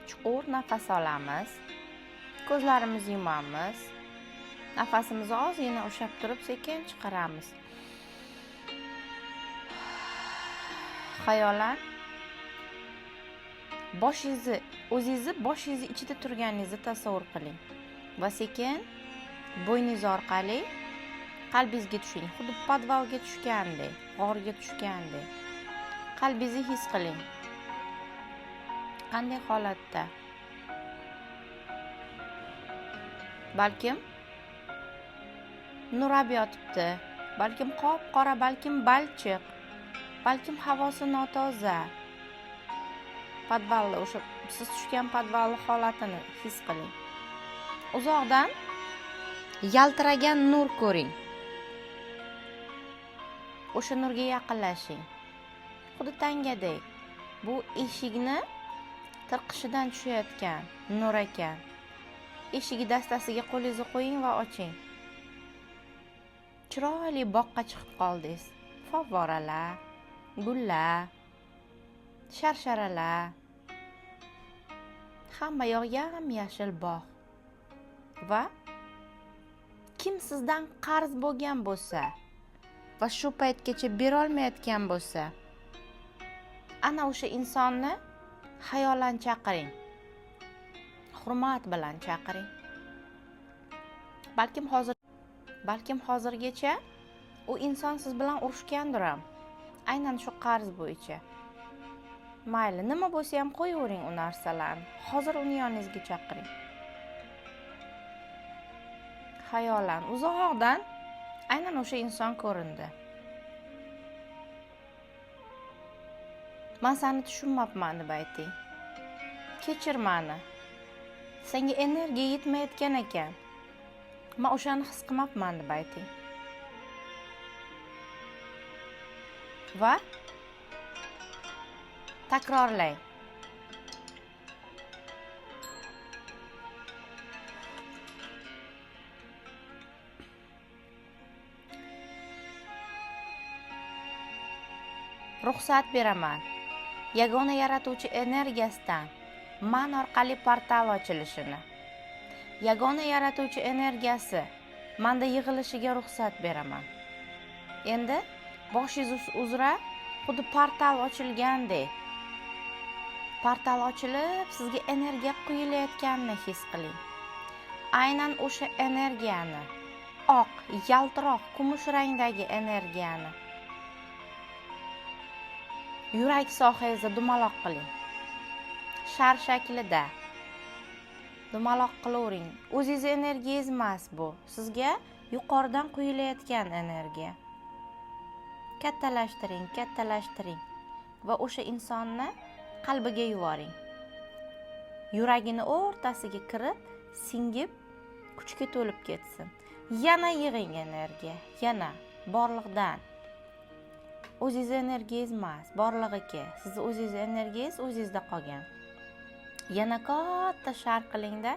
Chuqur nafas olamiz. Ko'zlarimizni yumamiz. Nafasimizni ozgina ushlab turib sekin chiqaramiz. Xayolan o'zingizni boshingizni ichida turganingizni tasavvur qiling va sekin bo'yningiz orqali qalbingizga tushing. Xuddi podvalga tushgandek, g'orga tushgandek. Qalbingizni his qiling. Qanday holatda? Balkim nurab yotibdi, balkim qop-qora, balkim balchiq, balkim havosi notoza. Podvalda o'sha siz tushgan podvalning holatini his qiling. Uzoqdan yaltiragan nur ko'ring. O'sha nurga yaqinlashing. Xuddi tangadek. Bu eshikni tirqishidan tushayotgan nur ekan. Eshigi dastasiga qo'lingizni qo'ying va oching. Chiroyli boqqa chiqib qoldingiz. Favvoralar, gullar, sharsharalar. Hamma yoq yam-yashil bog'. Va kim sizdan qarz bo'lgan bo'lsa va shu paytgacha bera olmayotgan bo'lsa, ana o'sha insonni xayolan chaqiring. Hurmat bilan chaqiring. Balkim hozirgacha u inson siz bilan urushgandir ham. Aynan shu qarz bo'yicha. Mayli, nima bo'lsa ham qo'yavering u narsalarni. Hozir uni yoningizga chaqiring. Xayolan uzoqdan aynan o'sha inson ko'rindi. Men seni tushunmabman deb ayting. Kechir meni. Senga energiya yetmayotgan ekan. Men o'shani his qilmabman deb ayting. Va takrorlang. Ruxsat beraman. Yagona yaratuvchi energiyasidan men orqali portal ochilishini. Yagona yaratuvchi energiyasi menda yig'ilishiga ruxsat beraman. Endi boshingiz uzra xuddi portal ochilgandek. Portal ochilib, sizga energiya quyilayotganini his qiling. Aynan o'sha energiyani, oq, yaltiroq, kumush rangdagi energiyani yurak sohangizda dumaloq qiling. Shar shaklida dumaloq qilavering. O'zingiz energiyangiz emas bu. Sizga yuqoridan quyilayotgan energiya. Kattalashtiring va o'sha insonni qalbiga yuboring. Yuragini o'rtasiga kirib, singib, kuchga to'lib ketsin. Yana yig'ing energiya, yana borliqdan. O'zingiz energiyangiz emas, borlig'iki. Siz o'zingiz energiyangiz o'zingizda qolgan. Yana katta shar qilingda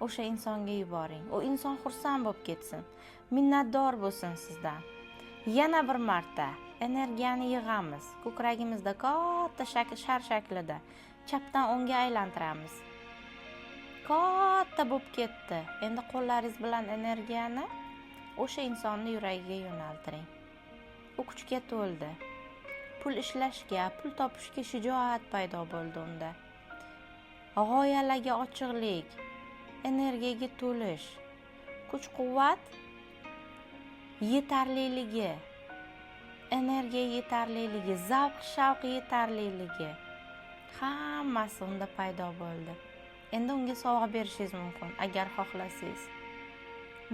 o'sha insonga yuboring. U inson xursand bo'lib ketsin. Minnatdor bo'lsin sizdan. Yana bir marta energiyani yig'amiz. Ko'kragimizda katta shar shaklida chapdan o'ngga aylantiramiz. Katta bo'lib ketdi. Endi qo'llaringiz bilan energiyani o'sha insonning yuragiga yo'naltiring. U kuchga to'ldi. Pul ishlashga, pul topishga shijoat paydo bo'ldi unda. G'oyalarga ochiqlik, energiyaga to'lish, kuch-quvvat yetarliligi, energiya yetarliligi, zavq-shavq yetarliligi hammasi unda paydo bo'ldi. Endi unga sovg'a berishingiz mumkin agar xohlasangiz.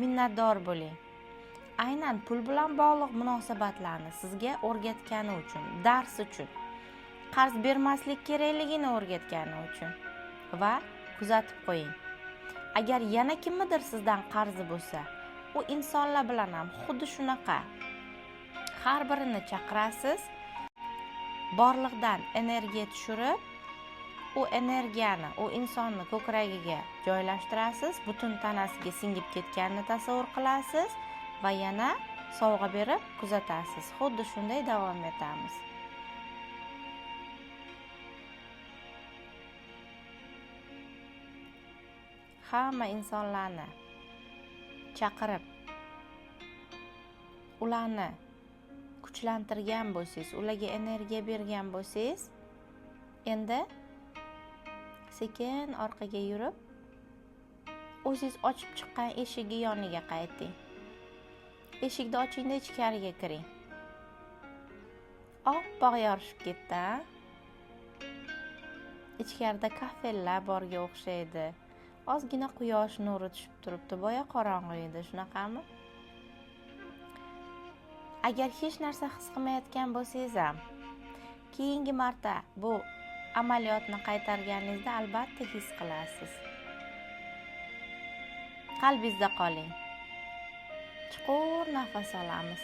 Minnatdor bo'ling. Aynan pul bilan bog'liq munosabatlarni sizga o'rgatgani uchun, dars uchun, qarz bermaslik kerakligini o'rgatgani uchun va kuzatib qo'ying. Agar yana kimnidir sizdan qarzi bo'lsa, u insonlar bilan ham xuddi shunaqa. Har birini chaqirasiz, borliqdan energiya tushirib, u energiyani, u insonni ko'kragiga joylashtirasiz, butun tanasiga singib ketganini tasavvur qilasiz va yana sovg'a berib kuzatasiz. Xuddi shunday davom etamiz. hamma insonlarni chaqirib, ularni kuchlantirgan bo'lsangiz, ularga energiya bergan bo'lsangiz, endi sekin orqaga yurib, o'zingiz ochib chiqqan eshigi yoniga qayting. Eshikni oching-da, ichkariga kiring. Oppoq yorishib ketdi. Ichkarida kafellar borga o'xshaydi. Ozgina quyosh nuri tushib turibdi. Boya qorong'i edi, shunaqami? Agar hech narsa his qilmayotgan bo'lsangiz ham, keyingi marta bu amaliyotni qaytarganingizda albatta his qilasiz. Qalbingizda qoling. Chuqur nafas olamiz.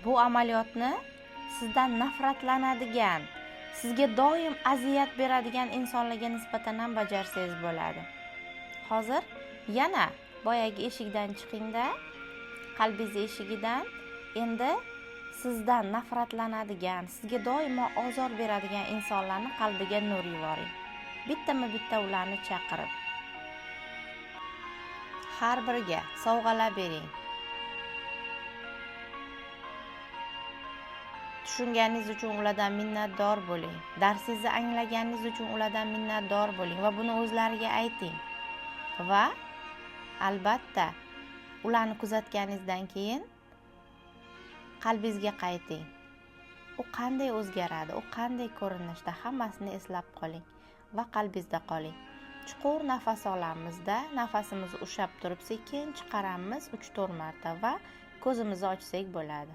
Bu amaliyotni sizdan nafratlanadigan, sizga doim aziyat beradigan insonlarga nisbatan ham bajarsangiz bo'ladi. Hozir yana boyagi eshikdan chiqingda, qalbingiz eshigidan, endi sizdan nafratlanadigan, sizga doimo ozor beradigan insonlarni qalbiga nur yuboring. Bittama-bitta ularni chaqirib, har biriga sovg'alar bering. Tushunganingiz uchun ulardan minnatdor bo'ling. Darsingizni anglaganingiz uchun ulardan minnatdor bo'ling va buni o'zlariga ayting. Va albatta ularni kuzatganingizdan keyin qalbingizga qayting. U qanday o'zgaradi, u qanday ko'rinishda, hammasini eslab qoling va qalbingizda qoling. Chuqur nafas olamizda, nafasimizni ushlab turib sekin chiqaramiz 3-4 marta va ko'zimizni ochsak bo'ladi.